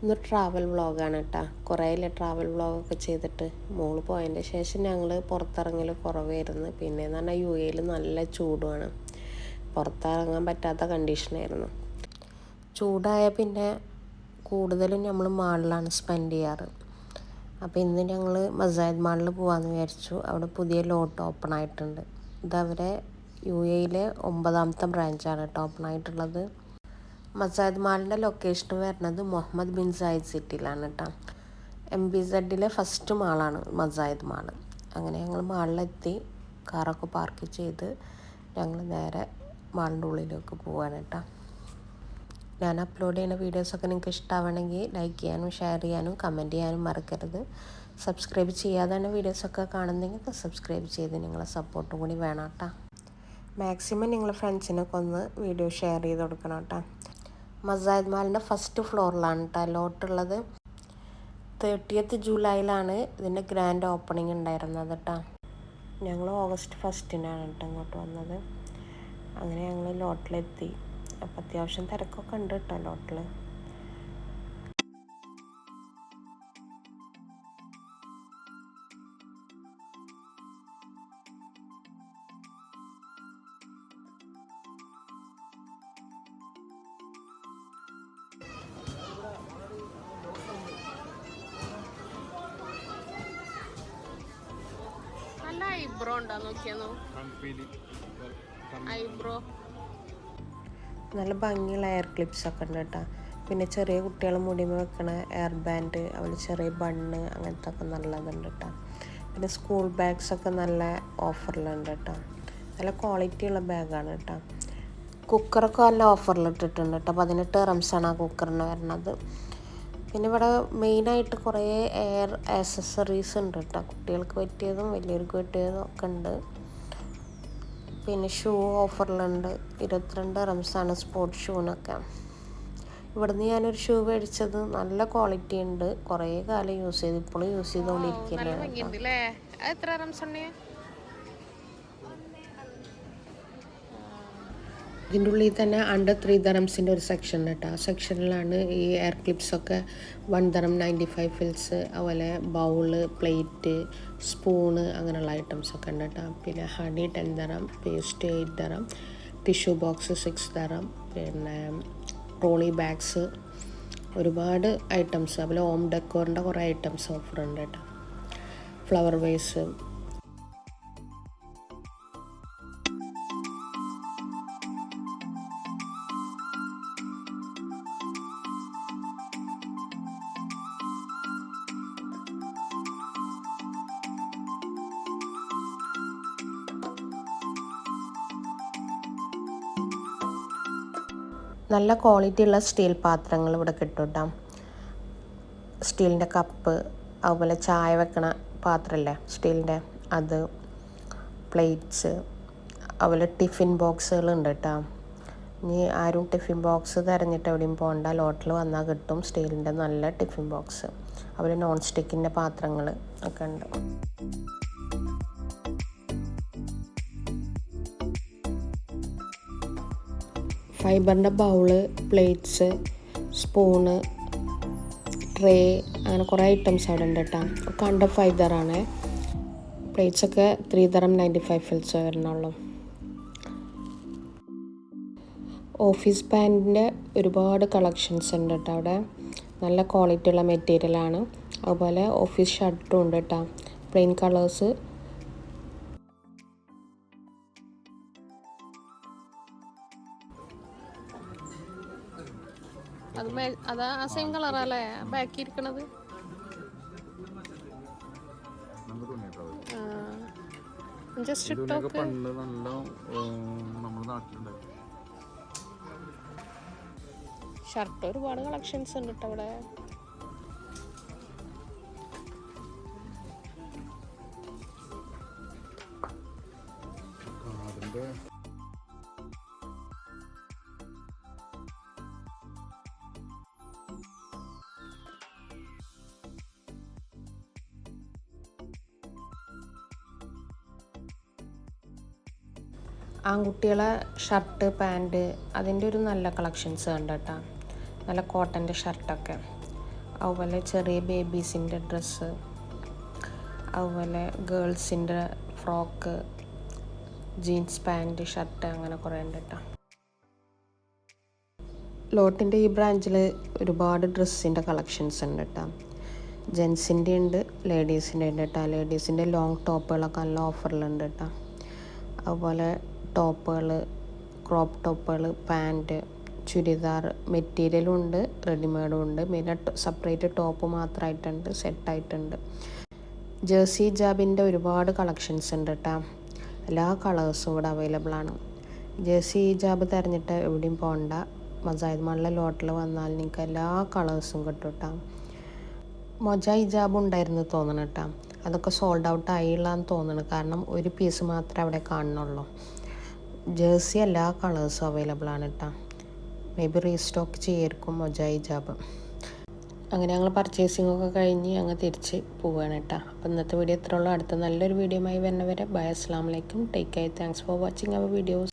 ഇന്ന് ട്രാവൽ വ്ളോഗാണ് കേട്ടോ. കുറേയില്ലേ ട്രാവൽ വ്ളോഗൊക്കെ ചെയ്തിട്ട്. മോള് പോയതിൻ്റെ ശേഷം ഞങ്ങൾ പുറത്തിറങ്ങൽ കുറവായിരുന്നു. പിന്നെയെന്ന് പറഞ്ഞാൽ യു എയിൽ നല്ല ചൂടുമാണ്, പുറത്തിറങ്ങാൻ പറ്റാത്ത കണ്ടീഷനായിരുന്നു. ചൂടായ പിന്നെ കൂടുതലും നമ്മൾ മാളിലാണ് സ്പെൻഡ് ചെയ്യാറ്. അപ്പോൾ ഇന്ന് ഞങ്ങൾ മസായദ് മാളിൽ പോകാമെന്ന് വിചാരിച്ചു. അവിടെ പുതിയ ലോട്ട് ഓപ്പൺ ആയിട്ടുണ്ട്. ഇതവരെ യു എയിലെ 9ാമത്തെ ബ്രാഞ്ചാണ് കേട്ടോ ഓപ്പൺ ആയിട്ടുള്ളത്. മസായദ് മാളിൻ്റെ ലൊക്കേഷൻ വരുന്നത് മുഹമ്മദ് ബിൻ സായിദ് സിറ്റിയിലാണ് കേട്ടോ. MBZലെ ഫസ്റ്റ് മാളാണ് മസായദ് മാൾ. അങ്ങനെ ഞങ്ങൾ മാളിലെത്തി, കാറൊക്കെ പാർക്ക് ചെയ്ത് ഞങ്ങൾ നേരെ മാളിൻ്റെ ഉള്ളിലേക്ക് പോവാണ് കേട്ടോ. ഞാൻ അപ്ലോഡ് ചെയ്യുന്ന വീഡിയോസൊക്കെ നിങ്ങൾക്ക് ഇഷ്ടമാവണമെങ്കിൽ ലൈക്ക് ചെയ്യാനും ഷെയർ ചെയ്യാനും കമൻറ്റ് ചെയ്യാനും മറക്കരുത്. സബ്സ്ക്രൈബ് ചെയ്യാതാണ് വീഡിയോസൊക്കെ കാണുന്നെങ്കിൽ സബ്സ്ക്രൈബ് ചെയ്ത് നിങ്ങളെ സപ്പോർട്ടും കൂടി വേണം കേട്ടോ. മാക്സിമം നിങ്ങളെ ഫ്രണ്ട്സിനൊക്കെ ഒന്ന് വീഡിയോ ഷെയർ ചെയ്ത് കൊടുക്കണം കേട്ടോ. മസായദ് മാളിൻ്റെ ഫസ്റ്റ് ഫ്ലോറിലാണ് കേട്ടോ ലോട്ടുള്ളത്. 30th ജൂലൈയിലാണ് ഇതിൻ്റെ ഗ്രാൻഡ് ഓപ്പണിംഗ് ഉണ്ടായിരുന്നത് കേട്ടോ. ഞങ്ങൾ ഓഗസ്റ്റ് 1-നാണ് കേട്ടോ ഇങ്ങോട്ട് വന്നത്. അങ്ങനെ ഞങ്ങൾ ലോട്ടിലെത്തി. അപ്പോൾ അത്യാവശ്യം തിരക്കൊക്കെ ഉണ്ട് കേട്ടോ ലോട്ടിൽ. നല്ല ഐബ്രോ ഉണ്ടോ നോക്കിയാന്നോ? ഐബ്രോ നല്ല ഭംഗിയുള്ള എയർ ക്ലിപ്സ് ഒക്കെ ഉണ്ട് കേട്ടോ. പിന്നെ ചെറിയ കുട്ടികൾ മുടിമ വെക്കണ എയർ ബാൻഡ്, അവൾ ചെറിയ ബണ്ണ്, അങ്ങനത്തെ ഒക്കെ നല്ലതുണ്ട് കേട്ടോ. പിന്നെ സ്കൂൾ ബാഗ്സൊക്കെ നല്ല ഓഫറിലുണ്ട് കേട്ടോ. നല്ല ക്വാളിറ്റിയുള്ള ബാഗാണ് കേട്ടോ. കുക്കറൊക്കെ നല്ല ഓഫറിലിട്ടിട്ടുണ്ട് കേട്ടോ. 18 റംസാണ് ആ കുക്കറിന് വരുന്നത്. പിന്നെ ഇവിടെ മെയിനായിട്ട് കുറേ എയർ ആക്സസറീസ് ഉണ്ട് കേട്ടോ. കുട്ടികൾക്ക് പറ്റിയതും വലിയവർക്ക് പറ്റിയതും ഒക്കെ ഉണ്ട്. പിന്നെ ഷൂ ഓഫറിലുണ്ട്. 22 റംസാണ് സ്പോർട്സ് ഷൂവിനൊക്കെ. ഇവിടുന്ന് ഞാനൊരു ഷൂ മേടിച്ചത് നല്ല ക്വാളിറ്റി ഉണ്ട്, കുറേ കാലം യൂസ് ചെയ്ത് ഇപ്പോഴും യൂസ് ചെയ്തുകൊണ്ടിരിക്കുകയാണ് കേട്ടോ. ഇതിൻ്റെ ഉള്ളിൽ തന്നെ അണ്ടർ 3 ദറംസിൻ്റെ ഒരു സെക്ഷൻ ഉണ്ട് കേട്ടോ. ആ സെക്ഷനിലാണ് ഈ എയർ ക്ലിപ്സൊക്കെ 1 ദറം 95 ഫിൽസ്, അതുപോലെ ബൗള്, പ്ലേറ്റ്, സ്പൂണ്, അങ്ങനെയുള്ള ഐറ്റംസൊക്കെ ഉണ്ട് കേട്ടോ. പിന്നെ ഹണി 10 ദറം, പേസ്റ്റ് 8 ദറം, ടിഷ്യൂ ബോക്സ് 6 ദറം, പിന്നെ ട്രോളി ബാഗ്സ്, ഒരുപാട് ഐറ്റംസ്. അതുപോലെ ഹോം ഡെക്കോറിൻ്റെ കുറേ ഐറ്റംസ് ഓഫറുണ്ട് കേട്ടോ. Flower vase. നല്ല ക്വാളിറ്റിയുള്ള സ്റ്റീൽ പാത്രങ്ങൾ ഇവിടെ കിട്ടും കേട്ടോ. സ്റ്റീലിൻ്റെ കപ്പ്, അതുപോലെ ചായ വെക്കണ പാത്രമല്ലേ സ്റ്റീലിൻ്റെ, അത്, പ്ലേറ്റ്സ്, അതുപോലെ ടിഫിൻ ബോക്സുകളുണ്ട് കേട്ടോ. ഇനി ആരും ടിഫിൻ ബോക്സ് തിരഞ്ഞിട്ട് എവിടെയും പോകണ്ട, ലോട്ടിൽ വന്നാൽ കിട്ടും സ്റ്റീലിൻ്റെ നല്ല ടിഫിൻ ബോക്സ്. അതുപോലെ നോൺ സ്റ്റിക്കിൻ്റെ പാത്രങ്ങൾ ഒക്കെ ഉണ്ട്. ഫൈബറിൻ്റെ ബൗള്, പ്ലേറ്റ്സ്, സ്പൂണ്, ട്രേ, അങ്ങനെ കുറേ ഐറ്റംസ് അവിടെ ഉണ്ട് കേട്ടോ. ഒക്കെ അണ്ടർ 5 ദറാണ്. പ്ലേറ്റ്സൊക്കെ 3 ദറം 95 ഫിൽസ് വരണുള്ളൂ. ഓഫീസ് പാൻറ്റിൻ്റെ ഒരുപാട് കളക്ഷൻസ് ഉണ്ട് കേട്ടോ അവിടെ. നല്ല ക്വാളിറ്റിയുള്ള മെറ്റീരിയലാണ്. അതുപോലെ ഓഫീസ് ഷർട്ടും ഉണ്ട് കേട്ടോ, പ്ലെയിൻ കളേഴ്സ്. അതാ ആ സെയിം കളറല്ലേ ബാക്കി ഇരിക്കണത്? ജസ്റ്റ് ഷർട്ട് ഒരുപാട് കളക്ഷൻസ് ഉണ്ട് കേട്ടോ അവിടെ. ആൺകുട്ടികളെ ഷർട്ട്, പാൻറ്റ്, അതിൻ്റെ ഒരു നല്ല കളക്ഷൻസ് ഉണ്ട് കേട്ടോ. നല്ല കോട്ടൻ്റെ ഷർട്ടൊക്കെ. അതുപോലെ ചെറിയ ബേബീസിൻ്റെ ഡ്രസ്സ്, അതുപോലെ ഗേൾസിൻ്റെ ഫ്രോക്ക്, ജീൻസ് പാൻറ്റ്, ഷർട്ട്, അങ്ങനെ കുറേ ഉണ്ട് കേട്ടോ. ലോട്ടിൻ്റെ ഈ ബ്രാഞ്ചിൽ ഒരുപാട് ഡ്രസ്സിൻ്റെ കളക്ഷൻസ് ഉണ്ട് കേട്ടോ. ജെൻസിൻ്റെ ഉണ്ട്, ലേഡീസിൻ്റെ ഉണ്ട് കേട്ടോ. ലേഡീസിൻ്റെ ലോങ് ടോപ്പുകളൊക്കെ നല്ല ഓഫറിലുണ്ട് കേട്ടോ. അതുപോലെ ടോപ്പുകൾ, ക്രോപ്പ് ടോപ്പുകൾ, പാൻറ്റ്, ചുരിദാർ, മെറ്റീരിയലും ഉണ്ട്, റെഡിമെയ്ഡും ഉണ്ട്. പിന്നെ സെപ്പറേറ്റ് ടോപ്പ് മാത്രമായിട്ടുണ്ട്, സെറ്റായിട്ടുണ്ട്. ജേഴ്സി ഹിജാബിൻ്റെ ഒരുപാട് കളക്ഷൻസ് ഉണ്ട് കേട്ടോ. എല്ലാ കളേഴ്സും ഇവിടെ അവൈലബിൾ ആണ്. ജേഴ്സി ഹിജാബ് തിരഞ്ഞിട്ട് എവിടെയും പോകണ്ട, മസാജിദ് മാളിലെ ലോട്ടിൽ വന്നാൽ നിങ്ങൾക്ക് എല്ലാ കളേഴ്സും കിട്ടും കേട്ടോ. മൊജ ഹിജാബ് ഉണ്ടായിരുന്നു തോന്നണം കേട്ടോ. അതൊക്കെ സോൾഡ് ഔട്ട് ആയില്ലാന്ന് തോന്നുന്നു, കാരണം ഒരു പീസ് മാത്രമേ അവിടെ കാണുന്നുള്ളൂ. ജേഴ്സി എല്ലാ കളേഴ്സും അവൈലബിൾ ആണ് കേട്ടോ. മേ ബി റീസ്റ്റോക്ക് ചെയ്യായിരിക്കും മൊജ ഹിജാബ്. അങ്ങനെ ഞങ്ങൾ പർച്ചേസിംഗ് ഒക്കെ കഴിഞ്ഞ് ഞങ്ങൾ തിരിച്ച് പോവുകയാണ് കേട്ടോ. അപ്പോൾ ഇന്നത്തെ വീഡിയോ ഇത്രയുള്ളൂ. അടുത്ത നല്ലൊരു വീഡിയോയുമായി വരുന്നവരെ ബൈ, അസ്സലാമു അലൈക്കും, take care, thanks for watching our videos.